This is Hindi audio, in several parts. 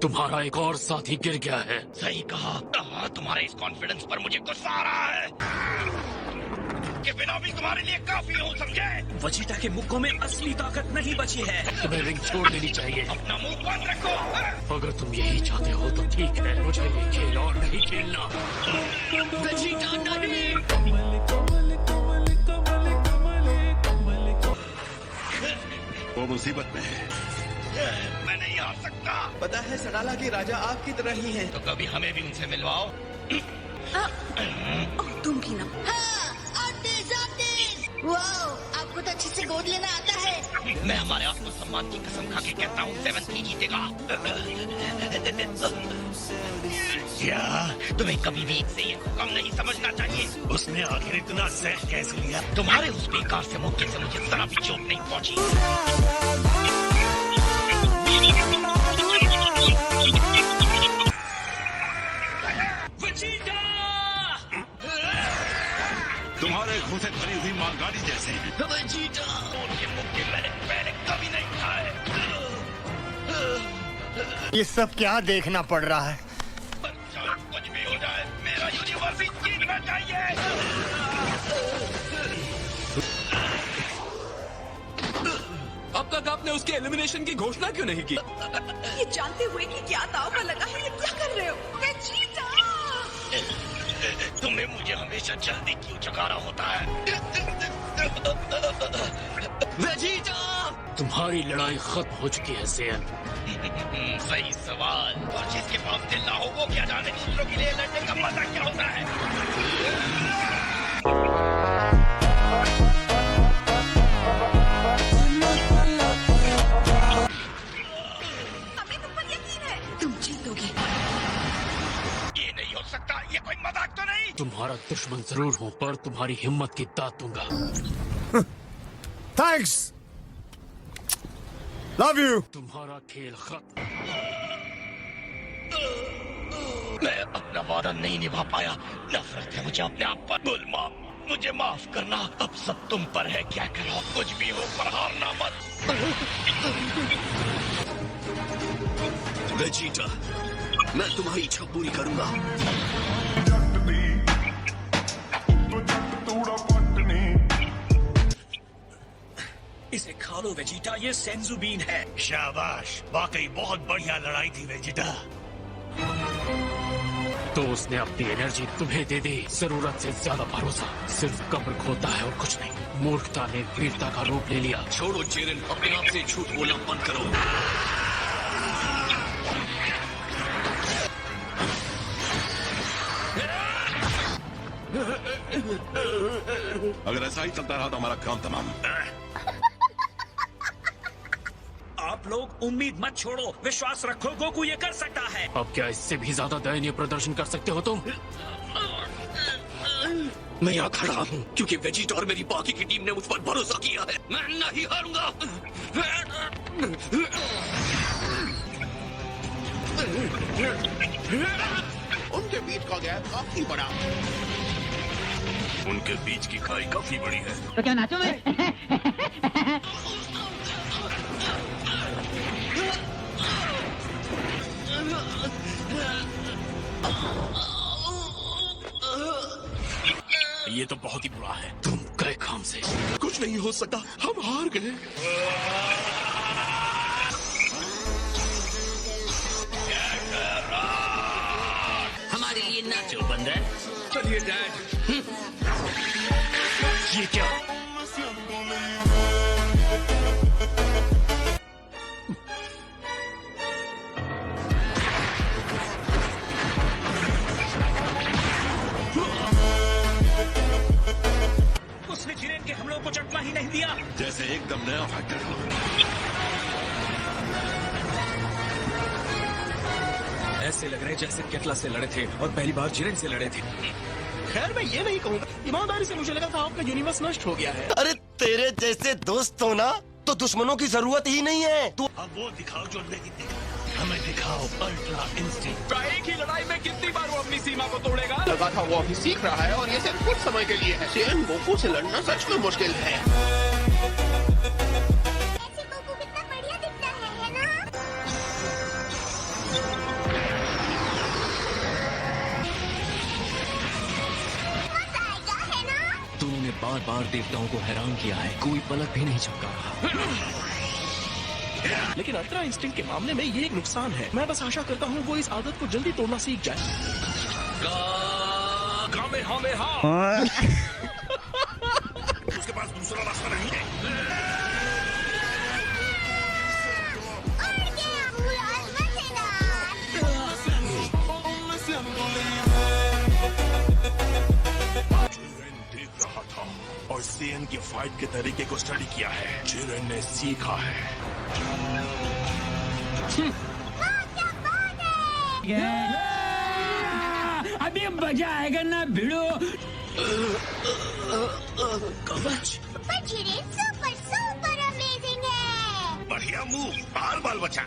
तुम्हारा एक और साथी गिर गया है। सही कहा। तुम्हारे इस कॉन्फिडेंस पर मुझे गुस्सा आ रहा है कि बिना भी तुम्हारे लिए काफी हूँ, समझे? वेजिटा के मुक्कों में असली ताकत नहीं बची है। तुम्हें रिंग छोड़ देनी चाहिए। अपना मुंह बंद रखो। अगर तुम यही चाहते हो तो ठीक है, मुझे ये खेल और नहीं खेलना। वेजिटा नहीं। वो मुसीबत में है। मैं नहीं आ सकता। पता है सडाला के राजा आपकी तरह ही हैं। तो कभी हमें भी उनसे मिलवाओ। तुम भी ना। वाओ, आपको तो अच्छे से गोद लेना आता है। मैं हमारे आत्मसम्मान की कसम खा के कहता हूँ 7 जीतेगा। क्या तुम्हें कभी भी इसे ये कम नहीं समझना चाहिए? उसने आखिर इतना सहज कैसे लिया? तुम्हारे उस बेकार से मौके से मुझे जरा भी चोट नहीं पहुंची। तुम्हारे घूसे भरी हुई मालगाड़ी जैसे हैं। वेजिटा, उनके मुक्के मैंने पहले कभी नहीं खाए। ये सब क्या देखना पड़ रहा है? कुछ भी हो जाए, मेरा यूनिवर्स ही जीतना चाहिए। अब तक आपने उसके एलिमिनेशन की घोषणा क्यों नहीं की? ये जानते हुए कि क्या दाव पर लगा है, ये क्या कर रहे हो? वेजिटा! तुम्हें मुझे हमेशा जल्दी क्यों चकारा होता है? वेजिटा! तुम्हारी लड़ाई खत्म हो चुकी है सेल। सही सवाल। और जिसके पास दिल ना हो वो क्या जाने दूसरों के लिए लड़ने का मजा क्या होता है। हमें तुम पर यकीन है, तुम जीतोगे। ये नहीं हो सकता, ये कोई मजाक तो नहीं। तुम्हारा दुश्मन जरूर हूँ, पर तुम्हारी हिम्मत की दाद दूंगा। Thanks, love you. तुम्हारा खेल खत्म। मैं अपना वादा नहीं निभा पाया। नफरत है मुझे अपने आप पर। गुलमा, मुझे माफ करना। अब सब तुम पर है, क्या करो। कुछ भी हो पर हारना मत। वेजिटा, मैं तुम्हारी इच्छा पूरी करूंगा। इसे खा लो वेजिटा, ये सेंजू बीन है। शाबाश, वाकई बहुत बढ़िया लड़ाई थी वेजिटा। तो उसने अपनी एनर्जी तुम्हें दे दी। जरूरत से ज्यादा भरोसा सिर्फ कब्र खोता है और कुछ नहीं। मूर्खता ने वीरता का रूप ले लिया। छोड़ो जेरन, अपने आप से झूठ बोलना बंद करो। अगर ऐसा ही चलता रहा तो हमारा काम तमाम। आप लोग उम्मीद मत छोड़ो, विश्वास रखो, गोकू ये कर सकता है। अब क्या इससे भी ज्यादा दयनीय प्रदर्शन कर सकते हो तुम? मैं यहाँ खड़ा हूँ क्योंकि वेजिटा और मेरी बाकी की टीम ने मुझ पर भरोसा किया है। मैं नहीं हारूंगा। उनके बीच का गैप काफी बड़ा। उनके बीच की खाई काफी बड़ी है। तो क्या नाचो मैं? ये तो बहुत ही बुरा है। तुम गए काम से। कुछ नहीं हो सकता, हम हार गए। हमारे लिए नाचो बंदर। चलिए डैड। ये क्या? उसने जिरेन के हमलों को चकमा ही नहीं दिया। जैसे एकदम नया फैक्टर हो। ऐसे लग रहे जैसे केटला से लड़े थे और पहली बार जिरेन से लड़े थे। खैर मैं ये नहीं कहूँगा, ईमानदारी से मुझे लगा था आपका यूनिवर्स नष्ट हो गया है। अरे तेरे जैसे दोस्त हो ना तो दुश्मनों की जरूरत ही नहीं है। तू अब वो दिखाओ जो नहीं दिखा। हमें दिखाओ अल्ट्रा इंस्टिंक्ट। एक ही लड़ाई में कितनी बार वो अपनी सीमा को तोड़ेगा? लगा था वो अभी सीख रहा है और ये सिर्फ कुछ समय के लिए है। शेन गोकू से लड़ना सच में मुश्किल है। ऐसे गोकू कितना बढ़िया दिखता है ना? बार बार देवताओं को हैरान किया है, कोई पलक भी नहीं झपका रहा। लेकिन अल्ट्रा इंस्टिंक्ट के मामले में ये एक नुकसान है। मैं बस आशा करता हूँ वो इस आदत को जल्दी तोड़ना सीख जाए। उसके पास दूसरा रास्ता नहीं है। देख रहा था और सेन की फाइट के तरीके को स्टडी किया है। जिरेन ने सीखा है। अभी मजा आएगा ना भिड़ो। कवच सुपर सुपर अमेजिंग है। बढ़िया मूव। बाल बाल बचा।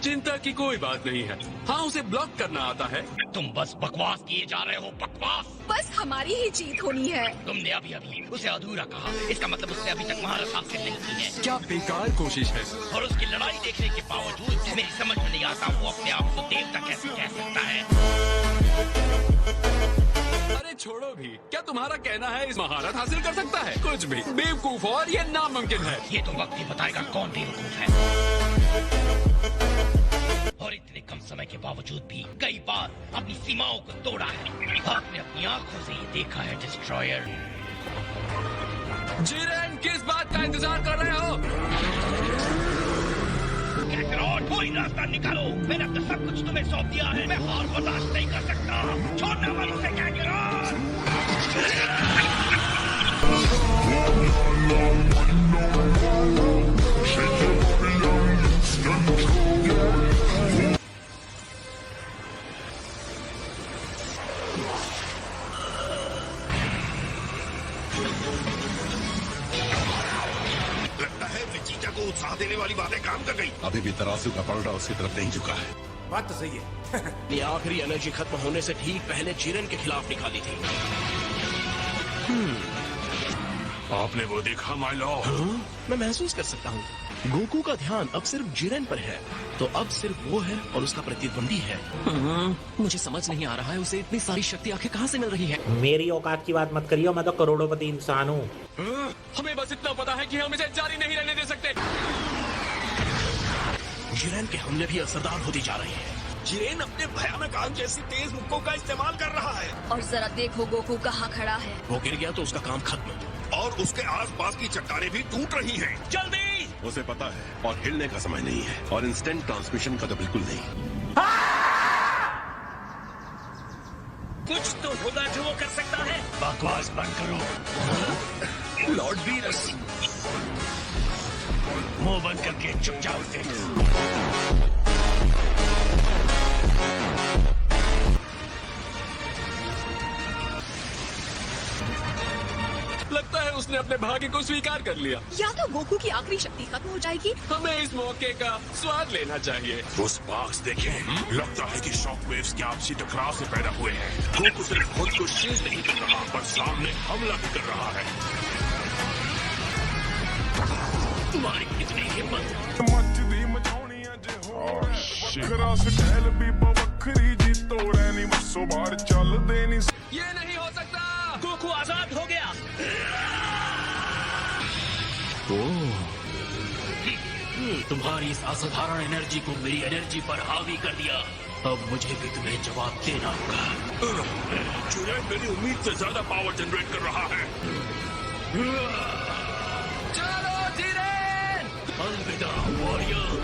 चिंता की कोई बात नहीं है। हाँ, उसे ब्लॉक करना आता है। तुम बस बकवास किए जा रहे हो, बकवास। बस हमारी ही जीत होनी है। तुमने अभी उसे अधूरा कहा, इसका मतलब उसने अभी तक महारत हासिल नहीं की है। क्या बेकार कोशिश है। और उसकी लड़ाई देखने के बावजूद मेरी समझ में नहीं आता वो अपने आप को देवता कैसे कह सकता है। अरे छोड़ो भी, क्या तुम्हारा कहना है इस महारत हासिल कर सकता है? कुछ भी बेवकूफ और ये नामुमकिन है। ये तो वक्त ही बताएगा कौन बेवकूफ है। और इतने कम समय के बावजूद भी कई बार अपनी सीमाओं को तोड़ा है। आपने अपनी आंखों से ये देखा है डिस्ट्रॉयर। जिरेन, किस बात का इंतजार कर रहे हो? कैकरॉट, कोई रास्ता निकालो। मैंने अब तक सब कुछ तुम्हें सौंप दिया है। मैं हार बर्दाश्त नहीं कर सकता। छोड़ना मत उसे कैकरॉट। लगता है विजीटा को उत्साह देने वाली बातें काम कर गई। अभी भी तराजू का पलड़ा उसकी तरफ नहीं झुका है। बात तो सही है। ये आखिरी एनर्जी खत्म होने से ठीक पहले जिरेन के खिलाफ निकाली थी। आपने वो देखा माय लॉर्ड? मैं महसूस कर सकता हूँ। गोकू का ध्यान अब सिर्फ जिरेन पर है, तो अब सिर्फ वो है और उसका प्रतिद्वंदी है। मुझे समझ नहीं आ रहा है, उसे इतनी सारी शक्ति आखिर कहाँ से मिल रही है? मेरी औकात की बात मत करियो, मैं तो करोड़पति इंसान हूँ। हमें बस इतना पता है कि हम इसे जारी नहीं रहने दे सकते। जिरेन के हमले भी असरदार होती जा रहे हैं। जिरेन अपने भयानक आग जैसी तेज मुक्कों का इस्तेमाल कर रहा है। और जरा देखो गोकू कहाँ खड़ा है। वो गिर गया तो उसका काम खत्म। और उसके आसपास की चट्टानें भी टूट रही हैं। जल्दी! उसे पता है और हिलने का समय नहीं है और इंस्टेंट ट्रांसमिशन का तो बिल्कुल नहीं। कुछ तो होगा जो वो कर सकता है। बकवास बंद करो। लॉर्ड वीरस, मुंह बंद करके चुपचाप देख। लगता है उसने अपने भाग्य को स्वीकार कर लिया। या तो गोकू की आखिरी शक्ति खत्म हो जाएगी। हमें इस मौके का स्वाद लेना चाहिए। वो स्पार्क्स देखें। लगता है कि शॉक वेव्स के आपसी टकराव से पैदा हुए हैं। गोकू सिर्फ खुद को शील्ड नहीं कर रहा, पर सामने हमला भी कर रहा है। तुम्हारी कितनी हिम्मत। ये नहीं हो सकता। गोकू आजाद हो गया। तुम्हारी इस असाधारण एनर्जी को मेरी एनर्जी पर हावी कर दिया। अब मुझे भी तुम्हें जवाब देना होगा। जिरेन मेरी उम्मीद से ज्यादा पावर जनरेट कर रहा है। चलो जिरेन! अलविदा वॉरियर।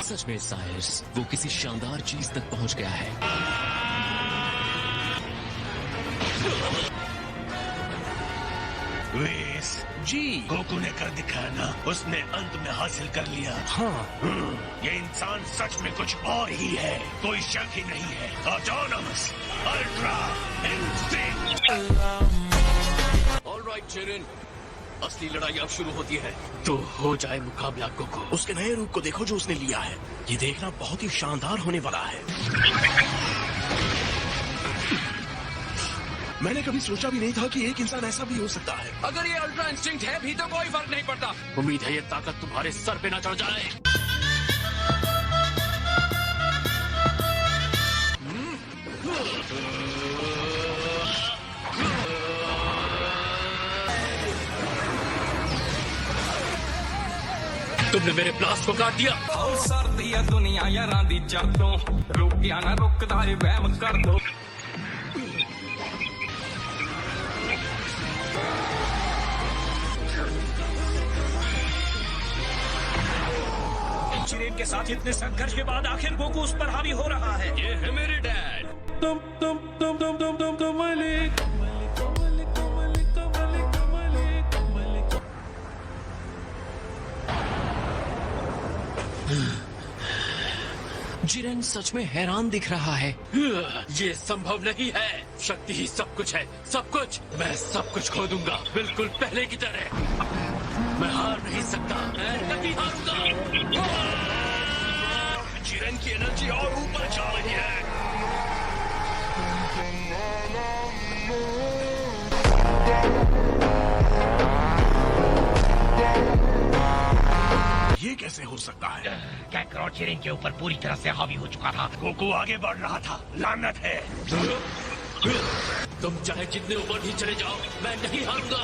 सच में सायर्स, वो किसी शानदार चीज तक पहुंच गया है। वेस जी, गोकू ने कर दिखाया ना, उसने अंत में हासिल कर लिया। हाँ। ये इंसान सच में कुछ और ही है, कोई शक ही नहीं है। Autonomous ultra instinct. All right Jiren, असली लड़ाई अब शुरू होती है। तो हो जाए मुकाबला गोकू। उसके नए रूप को देखो जो उसने लिया है। ये देखना बहुत ही शानदार होने वाला है। मैंने कभी सोचा भी नहीं था कि एक इंसान ऐसा भी हो सकता है। अगर ये अल्ट्रा इंस्टिंक्ट है भी तो कोई फर्क नहीं पड़ता। उम्मीद है ये ताकत तुम्हारे सर पे ना चढ़ जाए। तुमने मेरे ब्लास्ट को काट दिया। सरदी है दुनिया यारां दी जदों रुकिया ना रुकदा ए वहम कर दो। जिरेन के साथ इतने संघर्ष के बाद आखिर गोकू उस पर हावी हो रहा है। ये है मेरे डैड। जिरेन सच में हैरान दिख रहा है। ये संभव नहीं है। शक्ति ही सब कुछ है, सब कुछ। मैं सब कुछ खो दूंगा, बिल्कुल पहले की तरह। मैं हार नहीं सकता, मैं नहीं हारूंगा। जिरेन की एनर्जी और ऊपर जा रही है। ये कैसे हो सकता है? काकारोट जिरेन के ऊपर पूरी तरह से हावी हो चुका था। गोकू आगे बढ़ रहा था। लानत है। तुम चाहे जितने ऊपर भी चले जाओ, मैं नहीं हारूंगा।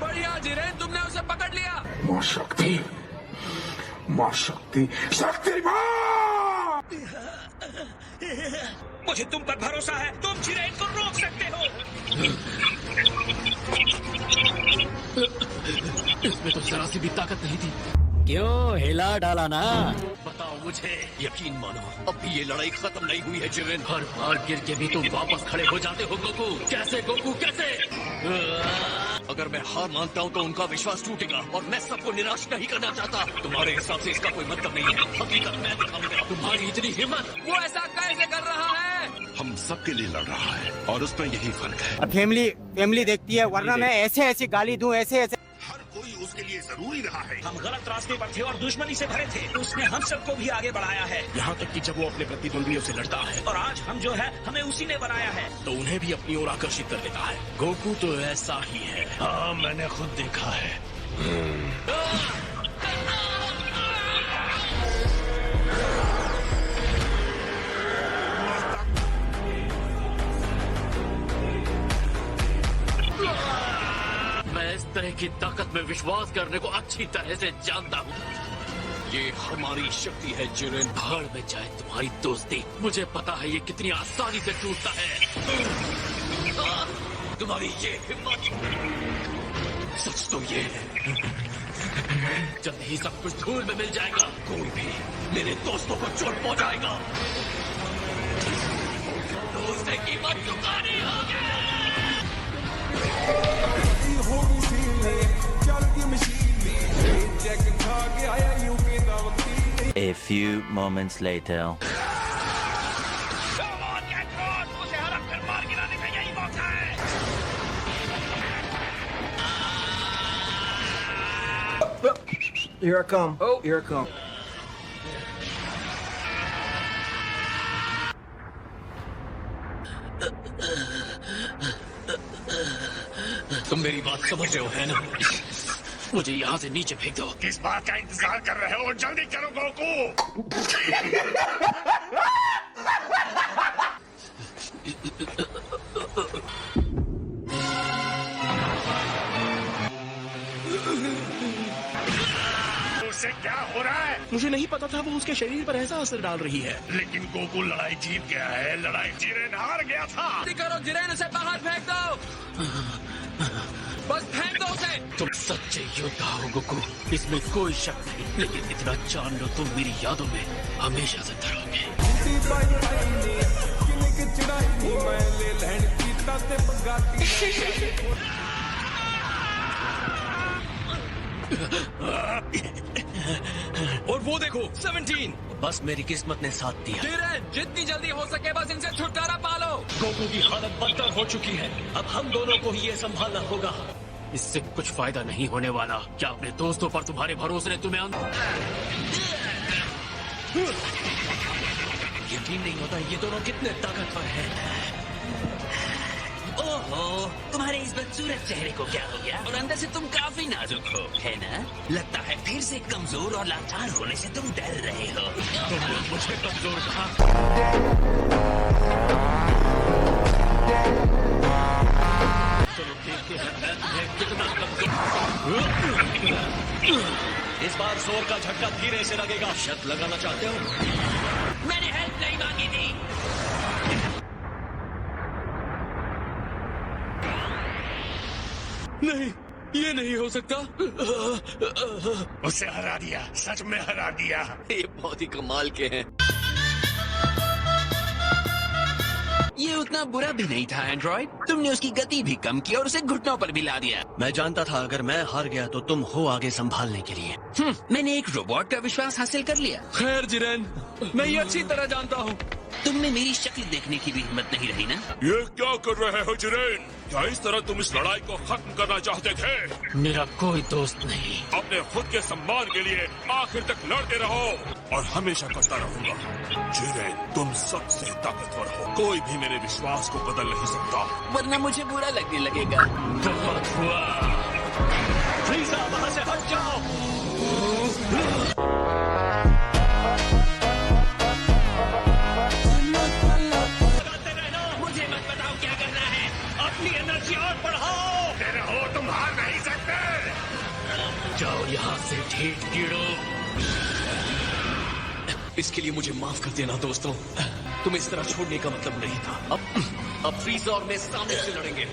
बढ़िया जिरेन, तुमने उसे पकड़ लिया। माँ शक्ति, माँ शक्ति, शक्तिमान! मुझे तुम पर भरोसा है, तुम जिरेन को रोक सकते हो। इसमें तो जरा सी भी ताकत नहीं थी। क्यों हिला डाला ना? बताओ मुझे। यकीन मानो, अब भी ये लड़ाई खत्म नहीं हुई है जिरेन। हर बार गिर के भी तुम वापस खड़े हो जाते हो गोकू। कैसे गोकू, कैसे? अगर मैं हार मानता हूँ तो उनका विश्वास टूटेगा और मैं सबको निराश नहीं करना चाहता। तुम्हारे हिसाब से इसका कोई मतलब नहीं है। हकीकत मैं दिखाऊंगा। तुम्हारी इतनी हिम्मत। वो ऐसा कैसे कर रहा है? हम सबके लिए लड़ रहा है और उसमें यही फर्क है। फैमिली देखती है, वरना मैं ऐसे गाली दूं, ऐसे हर कोई उसके लिए जरूरी रहा है। हम गलत रास्ते पर थे और दुश्मनी से भरे थे। उसने हम सबको भी आगे बढ़ाया है। यहाँ तक कि जब वो अपने प्रतिद्वंदियों से लड़ता है और आज हम जो है, हमें उसी ने बनाया है। तो उन्हें भी अपनी ओर आकर्षित कर लेता है। गोकू तो ऐसा ही है। हाँ, मैंने खुद देखा है। मैं इस तरह की ताकत में विश्वास करने को अच्छी तरह से जानता हूँ। ये हमारी शक्ति है जिरेन। भाड़ में जाए तुम्हारी दोस्ती। मुझे पता है ये कितनी आसानी से टूटता है। तुम्हारी ये हिम्मत। सच तो ये है, जल्द ही सब कुछ धूल में मिल जाएगा। कोई भी मेरे दोस्तों को चोट पहुंचाएगा। दोस्त की कीमत चुकानी होगी। A few moments later. उसे हड़प कर मार गिराने का यही मौका है। Here I come. Oh, here I come. तुम मेरी बात समझ रहे हो, है ना? मुझे यहाँ से नीचे फेंक दो। किस बात का इंतजार कर रहे हो? जल्दी करो गोकू! उससे क्या हो रहा है? मुझे नहीं पता था वो उसके शरीर पर ऐसा असर डाल रही है। लेकिन गोकू लड़ाई जीत गया है। लड़ाई जिरेन हार गया था। जल्दी करो जिरेन, उसे बाहर फेंक दो। बस फेंक दो उसे। तुम सच्चे योद्धा हो गोकू, इसमें कोई शक नहीं। लेकिन इतना जान लो, तुम मेरी यादों में हमेशा जिंदा रहोगे। और वो देखो 17। बस मेरी किस्मत ने साथ दिया। जिरेन, जितनी जल्दी हो सके बस इनसे छुटकारा पालो। गोकू की हालत बदतर हो चुकी है, अब हम दोनों को ही ये संभालना होगा। इससे कुछ फायदा नहीं होने वाला। क्या अपने दोस्तों पर तुम्हारे भरोसे ने तुम्हें यकीन नहीं होता ये दोनों कितने ताकतवर हैं। ओहो, तुम्हारे इस बदसूरत चेहरे को क्या हो गया? और अंदर से तुम काफी नाजुक हो, है ना? लगता है फिर से कमजोर और लाचार होने से तुम डर रहे हो। तुमने मुझे कमजोर कहा। चलो देखते हैं मैं कितना कमजोर। इस बार जोर का झटका धीरे से लगेगा। शर्त लगाना चाहते हो? मैंने हेल्प नहीं मांगी थी। नहीं, ये नहीं हो सकता। उसे हरा दिया, सच में हरा दिया। ये बहुत ही कमाल के हैं। ये उतना बुरा भी नहीं था एंड्रॉइड। तुमने उसकी गति भी कम की और उसे घुटनों पर भी ला दिया। मैं जानता था अगर मैं हार गया तो तुम हो आगे संभालने के लिए। मैंने एक रोबोट का विश्वास हासिल कर लिया। खैर जिरेन, मैं ये अच्छी तरह जानता हूँ। तुम में मेरी शक्ल देखने की भी हिम्मत नहीं रही ना? ये क्या कर रहे हो जिरेन? क्या इस तरह तुम इस लड़ाई को खत्म करना चाहते थे? मेरा कोई दोस्त नहीं। अपने खुद के सम्मान के लिए आखिर तक लड़ते रहो और हमेशा करता रहूंगा। जिरेन, तुम सबसे ताकतवर हो, कोई भी मेरे विश्वास को बदल नहीं सकता। वरना मुझे बुरा लगने लगेगा। बहुत हुआ। फ्रीज़ा, वहाँ से हट जाओ। मुझे मत बताओ क्या करना है। अपनी एनर्जी और बढ़ाओ। तेरे हो तुम हार नहीं सकते। जाओ यहाँ से ठीक कीड़ो। इसके लिए मुझे माफ कर देना दोस्तों। तुम इस तरह छोड़ने का मतलब नहीं था। अब फ्रीज़ा और मैं सामने से लड़ेंगे।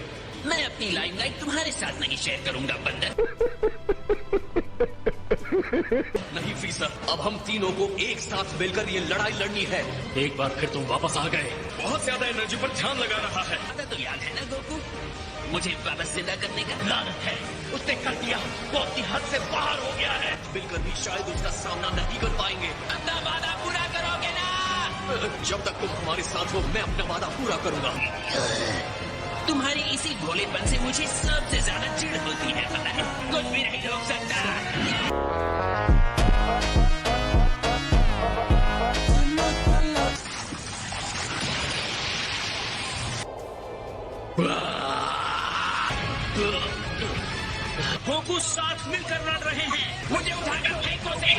मैं अपनी लाइमलाइट तुम्हारे साथ नहीं शेयर करूंगा बंदर। नहीं फ्रीज़ा, अब हम तीनों को एक साथ मिलकर ये लड़ाई लड़नी है। एक बार फिर तुम वापस आ गए। बहुत ज्यादा एनर्जी पर ध्यान लगा रहा है। तो याद है ना गोकू, मुझे वापस जिंदा करने का? लानत है, उसने कर दिया। वो अपनी हद से बाहर हो गया है। मिलकर भी शायद उसका सामना नहीं कर पाएंगे। अपना वादा पूरा करोगे ना? जब तक तुम हमारे साथ हो, मैं अपना वादा पूरा करूंगा। तुम्हारे इसी भोलेपन से मुझे सबसे ज्यादा चिढ़ होती है, पता है? कुछ भी नहीं रोक सकता। गोकू साथ मिलकर लड़ रहे हैं। मुझे उठाकर फेंको से।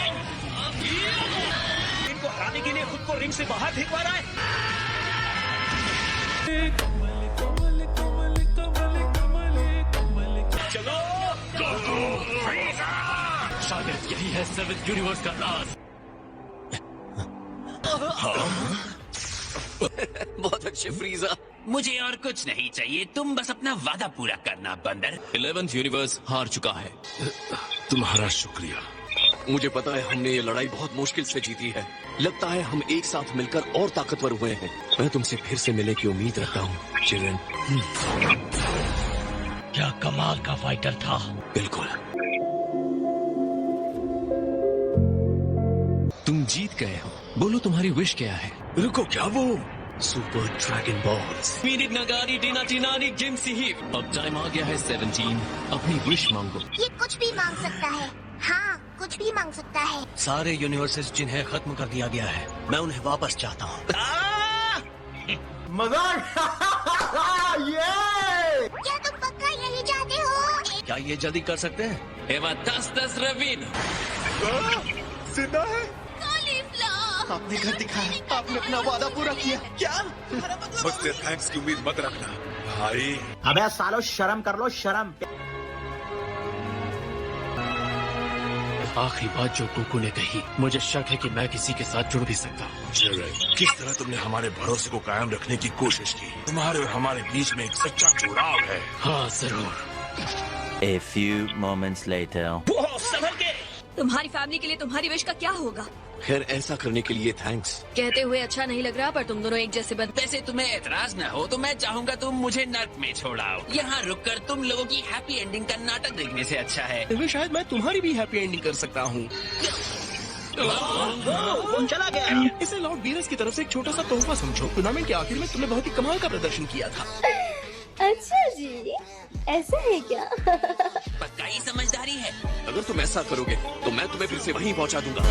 इनको हराने के लिए खुद को रिंग से बाहर फेंकवा रहा है। चलो शायद यही है 7th यूनिवर्स का राज। बहुत अच्छे फ्रीज़ा। मुझे और कुछ नहीं चाहिए, तुम बस अपना वादा पूरा करना बंदर। 11th यूनिवर्स हार चुका है। तुम्हारा शुक्रिया। मुझे पता है हमने ये लड़ाई बहुत मुश्किल से जीती है। लगता है हम एक साथ मिलकर और ताकतवर हुए हैं। मैं तुमसे फिर से मिलने की उम्मीद रखता हूँ जिरेन। क्या कमाल का फाइटर था। बिल्कुल। तुम जीत गए हो। बोलो तुम्हारी विश क्या है? रुको, क्या वो सुपर ड्रैगन बॉल्स? मीनिट नगारी डीना टीनानी जिम सिहिब। अब टाइम आ गया है 17। अपनी विश मांगो। ये कुछ भी मांग सकता है। हाँ, कुछ भी मांग सकता है। सारे यूनिवर्सेस जिन्हें खत्म कर दिया गया है, मैं उन्हें वापस चाहता हूँ। मजाक। क्या तुम पक्का यही चाहते हो? क्या ये जल्दी कर सकते हैं? एवा 10 रवीन। जिंदा है? आपने घर दिखाया, आपने अपना वादा पूरा किया। क्या? मुझसे थैंक्स की उम्मीद मत रखना भाई। अबे सालो शर्म कर लो, शर्म। आखिरी बात जो गोकू ने कही, मुझे शक है कि मैं किसी के साथ जुड़ भी सकता हूँ। किस तरह तुमने हमारे भरोसे को कायम रखने की कोशिश की। तुम्हारे और हमारे बीच में एक सच्चा जुड़ाव है। हाँ जरूर। A few moments later. संभल के। तुम्हारी फैमिली के लिए तुम्हारी विश का क्या होगा? खैर ऐसा करने के लिए थैंक्स। कहते हुए अच्छा नहीं लग रहा, पर तुम दोनों एक जैसे बन। वैसे तुम्हें एतराज न हो तो मैं चाहूंगा तुम मुझे नर्क में छोड़ाओ। यहाँ रुककर तुम लोगों की हैप्पी एंडिंग का नाटक देखने से अच्छा है। वे शायद मैं तुम्हारी भी हैप्पी एंडिंग कर सकता हूँ। चला गया। इसे लॉर्ड वीरस की तरफ से एक छोटा सा तोहफा समझो। टूर्नामेंट के आखिर में तुमने बहुत ही कमाल का प्रदर्शन किया था। अच्छा जी, ऐसा है क्या? पक्का ही समझदारी है। अगर तुम ऐसा करोगे तो मैं तुम्हें फिर से वहीं पहुंचा दूंगा।